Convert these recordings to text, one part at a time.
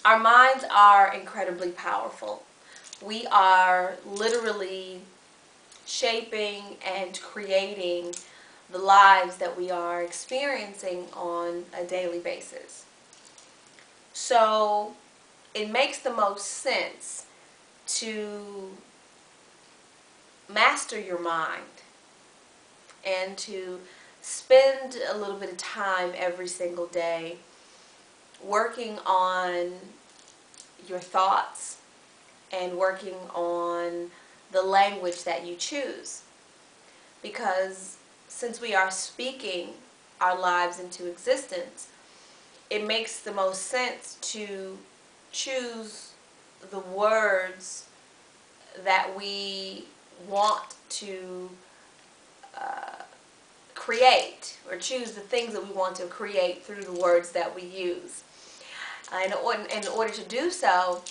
Our minds are incredibly powerful. We are literally shaping and creating the lives that we are experiencing on a daily basis. So it makes the most sense to master your mind and to spend a little bit of time every single day working on your thoughts and working on the language that you choose. Because since we are speaking our lives into existence, it makes the most sense to choose the words that we want to create, or choose the things that we want to create through the words that we use. In order to do so,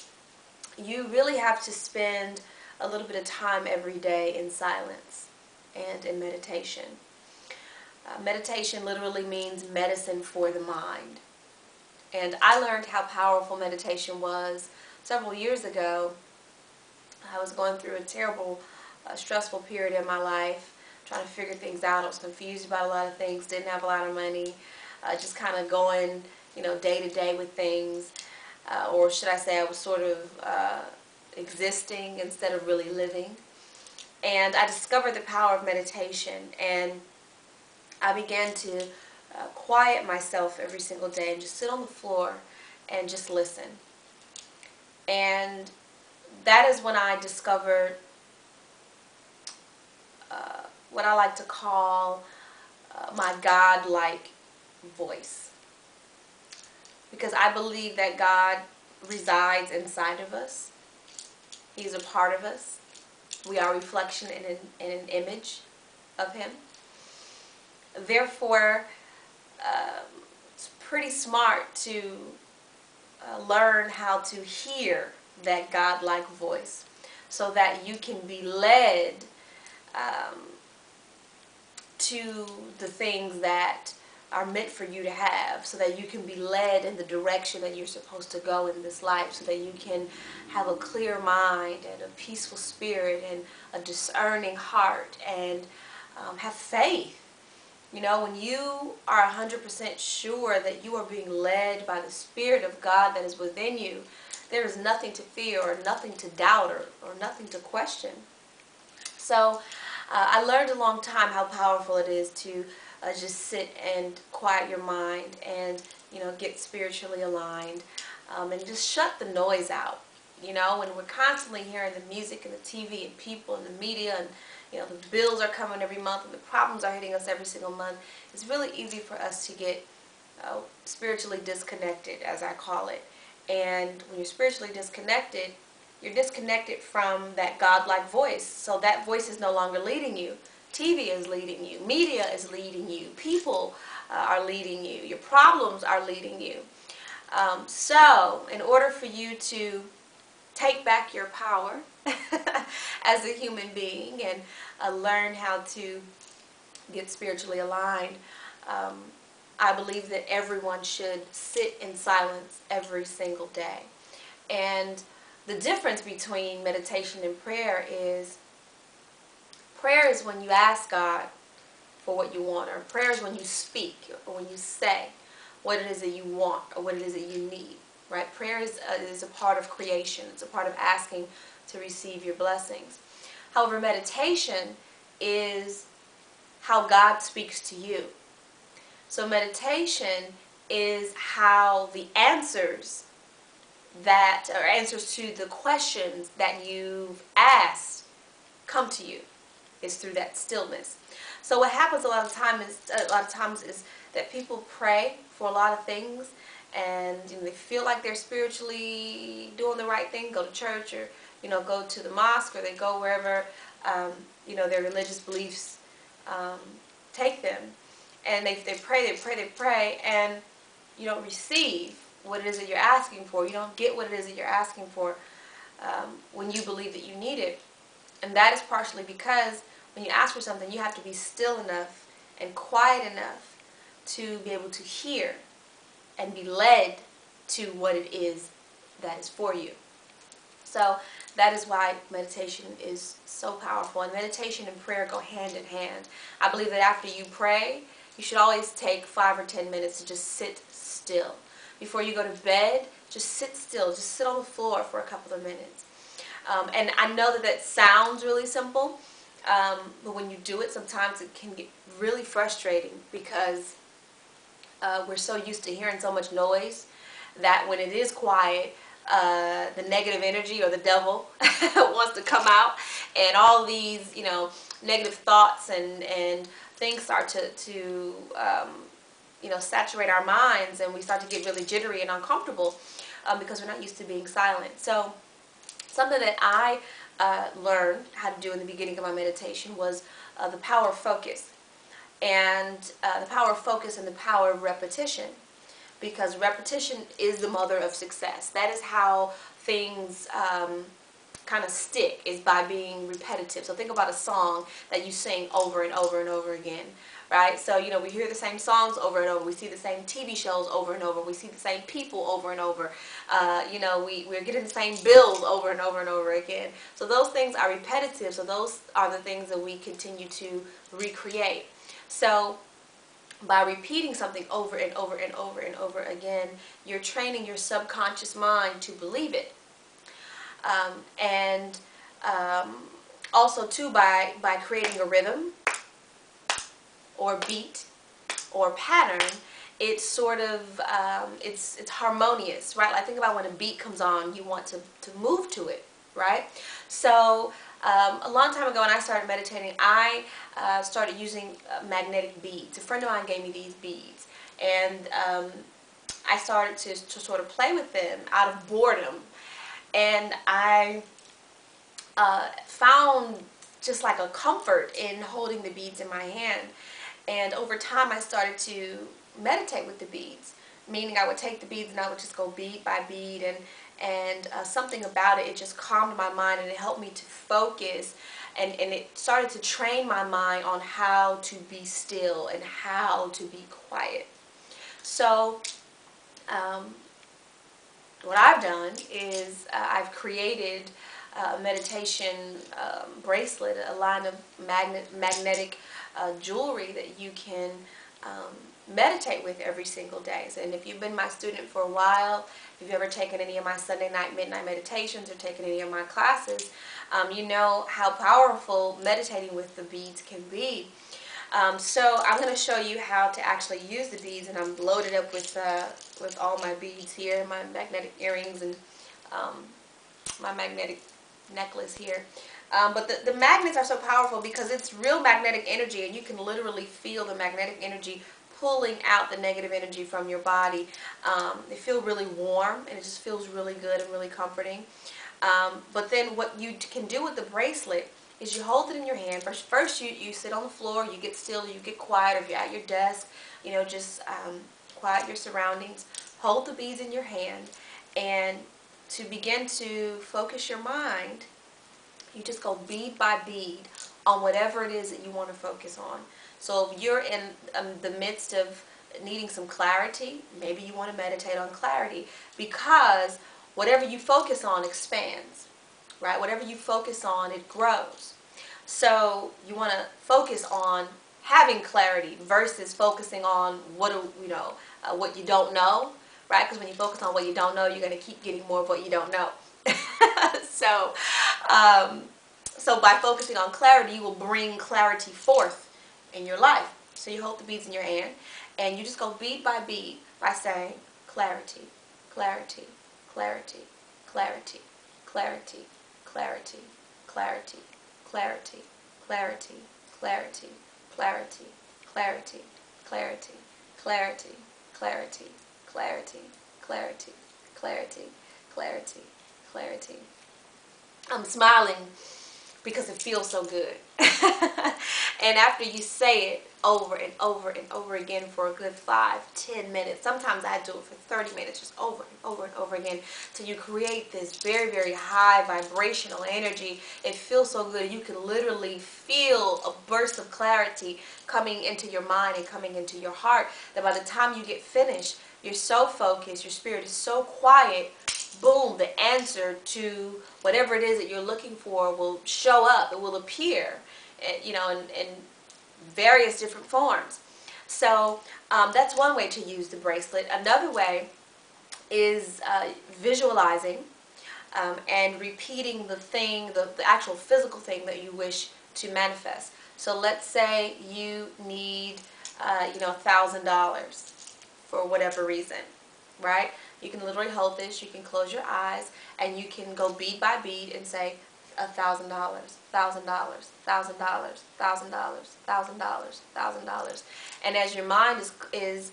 you really have to spend a little bit of time every day in silence and in meditation. Meditation literally means medicine for the mind. And I learned how powerful meditation was several years ago. I was going through a terrible, stressful period in my life, trying to figure things out. I was confused about a lot of things, didn't have a lot of money, just kind of going, day to day with things. Or should I say I was sort of existing instead of really living. And I discovered the power of meditation, and I began to quiet myself every single day and just sit on the floor and just listen. And that is when I discovered what I like to call my God-like voice. Because I believe that God resides inside of us. He's a part of us. We are a reflection and an image of Him. Therefore, it's pretty smart to learn how to hear that God-like voice so that you can be led to the things that are meant for you to have, so that you can be led in the direction that you're supposed to go in this life, so that you can have a clear mind and a peaceful spirit and a discerning heart and have faith. When you are 100% sure that you are being led by the Spirit of God that is within you, there is nothing to fear or nothing to doubt or nothing to question. So I learned a long time how powerful it is to just sit and quiet your mind and, get spiritually aligned and just shut the noise out. When we're constantly hearing the music and the TV and people and the media and, the bills are coming every month and the problems are hitting us every single month, it's really easy for us to get spiritually disconnected, as I call it. And when you're spiritually disconnected, you're disconnected from that God-like voice. So that voice is no longer leading you. TV is leading you. Media is leading you. People are leading you. Your problems are leading you. So in order for you to take back your power as a human being and learn how to get spiritually aligned, I believe that everyone should sit in silence every single day. And the difference between meditation and prayer is when you ask God for what you want, or prayer is when you speak or when you say what it is that you want or what it is that you need. Right? Prayer is a part of creation. It's a part of asking to receive your blessings. However, meditation is how God speaks to you. So meditation is how the answers to the questions that you've asked come to you. Is through that stillness. So what happens a lot of times is that people pray for a lot of things, and they feel like they're spiritually doing the right thing, go to church, or go to the mosque, or they go wherever their religious beliefs take them, and they pray, and you don't receive what it is that you're asking for. You don't get what it is that you're asking for when you believe that you need it. And that is partially because when you ask for something, you have to be still enough and quiet enough to be able to hear and be led to what it is that is for you. So that is why meditation is so powerful. And meditation and prayer go hand in hand. I believe that after you pray, you should always take 5 or 10 minutes to just sit still. Before you go to bed, just sit still. Just sit on the floor for a couple of minutes. And I know that that sounds really simple, but when you do it, sometimes it can get really frustrating because we're so used to hearing so much noise that when it is quiet, the negative energy or the devil wants to come out, and all these, negative thoughts and things start to saturate our minds, and we start to get really jittery and uncomfortable because we're not used to being silent. So something that I learned how to do in the beginning of my meditation was the power of focus, and the power of focus and the power of repetition. Because repetition is the mother of success. That is how things kind of stick, is by being repetitive. So think about a song that you sing over and over and over again, right? So, we hear the same songs over and over. We see the same TV shows over and over. We see the same people over and over. We're getting the same bills over and over and over again. So those things are repetitive. So those are the things that we continue to recreate. So by repeating something over and over and over and over again, you're training your subconscious mind to believe it. Also too, by creating a rhythm or beat or pattern, it's sort of, it's harmonious, right? Like think about when a beat comes on, you want to move to it, right? So a long time ago when I started meditating, I started using magnetic beads. A friend of mine gave me these beads, and I started to sort of play with them out of boredom, and I found just like a comfort in holding the beads in my hand. And over time I started to meditate with the beads, meaning I would take the beads and I would just go bead by bead, and something about it just calmed my mind, and it helped me to focus, and it started to train my mind on how to be still and how to be quiet. So what I've done is I've created a meditation bracelet, a line of magnetic jewelry that you can meditate with every single day. So, and if you've been my student for a while, if you've ever taken any of my Sunday night midnight meditations or taken any of my classes, you know how powerful meditating with the beads can be. So I'm going to show you how to actually use the beads, and I'm loaded up with all my beads here, my magnetic earrings, and my magnetic necklace here. But the magnets are so powerful because it's real magnetic energy, and you can literally feel the magnetic energy pulling out the negative energy from your body. They feel really warm, and it just feels really good and really comforting. But then what you can do with the bracelet is you hold it in your hand. First you sit on the floor, you get still, you get quiet, or if you're at your desk, just quiet your surroundings. Hold the beads in your hand, and to begin to focus your mind, you just go bead by bead on whatever it is that you want to focus on. So if you're in the midst of needing some clarity, maybe you want to meditate on clarity, because whatever you focus on expands, right? Whatever you focus on, it grows. So you want to focus on having clarity versus focusing on what you don't know, right? Because when you focus on what you don't know, you're going to keep getting more of what you don't know. So by focusing on clarity, you will bring clarity forth in your life. So you hold the beads in your hand, and you just go bead by bead by saying clarity, clarity, clarity, clarity, clarity, clarity, clarity, clarity, clarity, clarity, clarity, clarity, clarity, clarity, clarity, clarity, clarity, clarity, clarity, clarity. I'm smiling because it feels so good. And after you say it over and over and over again for a good 5-10 minutes, sometimes I do it for 30 minutes, just over and over and over again, till you create this very, very high vibrational energy. It feels so good. You can literally feel a burst of clarity coming into your mind and coming into your heart, that by the time you get finished, you're so focused, your spirit is so quiet, boom, the answer to whatever it is that you're looking for will show up. It will appear, you know, in various different forms. So that's one way to use the bracelet. Another way is visualizing and repeating the thing, the actual physical thing that you wish to manifest. So let's say you need, $1,000 for whatever reason, right? You can literally hold this, you can close your eyes, and you can go bead by bead and say $1,000, $1,000, $1,000, $1,000, $1,000. And as your mind is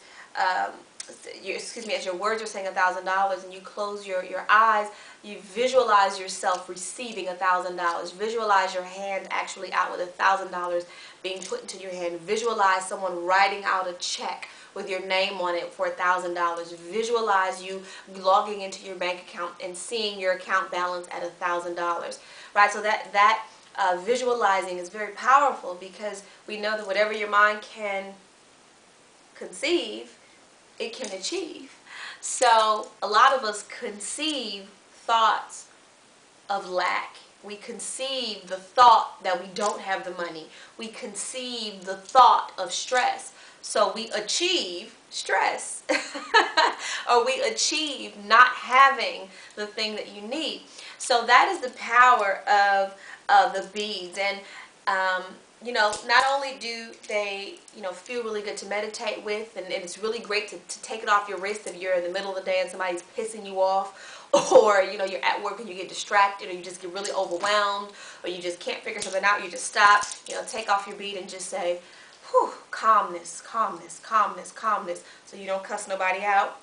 as your words are saying $1,000 and you close your eyes, you visualize yourself receiving $1,000. Visualize your hand actually out with $1,000 being put into your hand. Visualize someone writing out a check with your name on it for $1,000. Visualize you logging into your bank account and seeing your account balance at $1,000. Right? So that visualizing is very powerful, because we know that whatever your mind can conceive, it can achieve. So a lot of us conceive thoughts of lack. We conceive the thought that we don't have the money. We conceive the thought of stress. So we achieve stress. Or we achieve not having the thing that you need. So that is the power of the beads. And not only do they, feel really good to meditate with, and it's really great to take it off your wrist if you're in the middle of the day and somebody's pissing you off, or, you're at work and you get distracted, or you just get really overwhelmed, or you just can't figure something out, you just stop, take off your bead and just say, whew, calmness, calmness, calmness, calmness, so you don't cuss nobody out.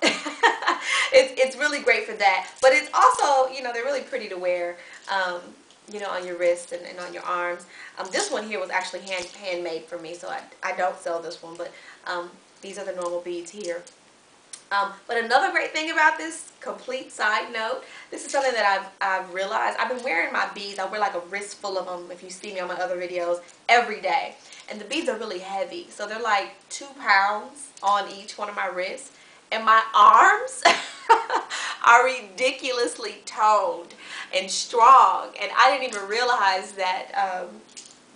It's really great for that. But it's also, they're really pretty to wear. On your wrist and on your arms. This one here was actually handmade for me, so I don't sell this one, but these are the normal beads here. But another great thing about this, complete side note, this is something that I've realized. I've been wearing my beads. I wear like a wrist full of them, if you see me on my other videos, every day. And the beads are really heavy, so they're like 2 pounds on each one of my wrists. And my arms are ridiculously toned and strong, and I didn't even realize that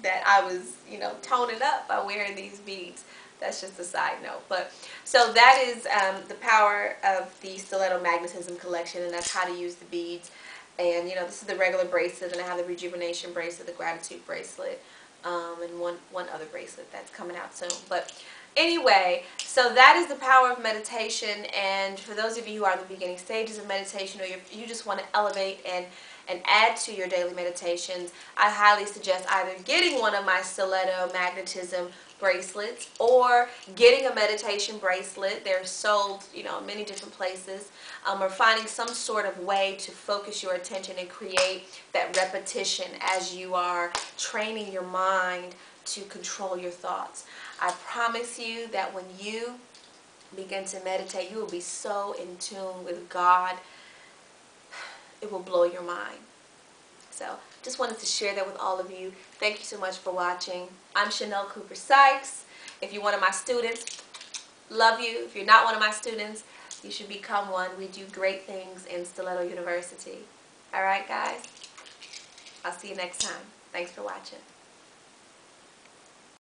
that I was, toning up by wearing these beads. That's just a side note. But so that is the power of the Stiletto Magnetism collection, and that's how to use the beads. And this is the regular bracelet, and I have the Rejuvenation bracelet, the Gratitude bracelet, and one other bracelet that's coming out soon. But anyway, so that is the power of meditation. And for those of you who are in the beginning stages of meditation, or you just want to elevate and add to your daily meditations, I highly suggest either getting one of my Stiletto Magnetism bracelets or getting a meditation bracelet. They're sold, in many different places, or finding some sort of way to focus your attention and create that repetition as you are training your mind to control your thoughts. I promise you that when you begin to meditate, you will be so in tune with God, it will blow your mind. So just wanted to share that with all of you. Thank you so much for watching. I'm Shanel Cooper-Sykes. If you're one of my students, love you. If you're not one of my students, you should become one. We do great things in Stiletto University. All right, guys? I'll see you next time. Thanks for watching.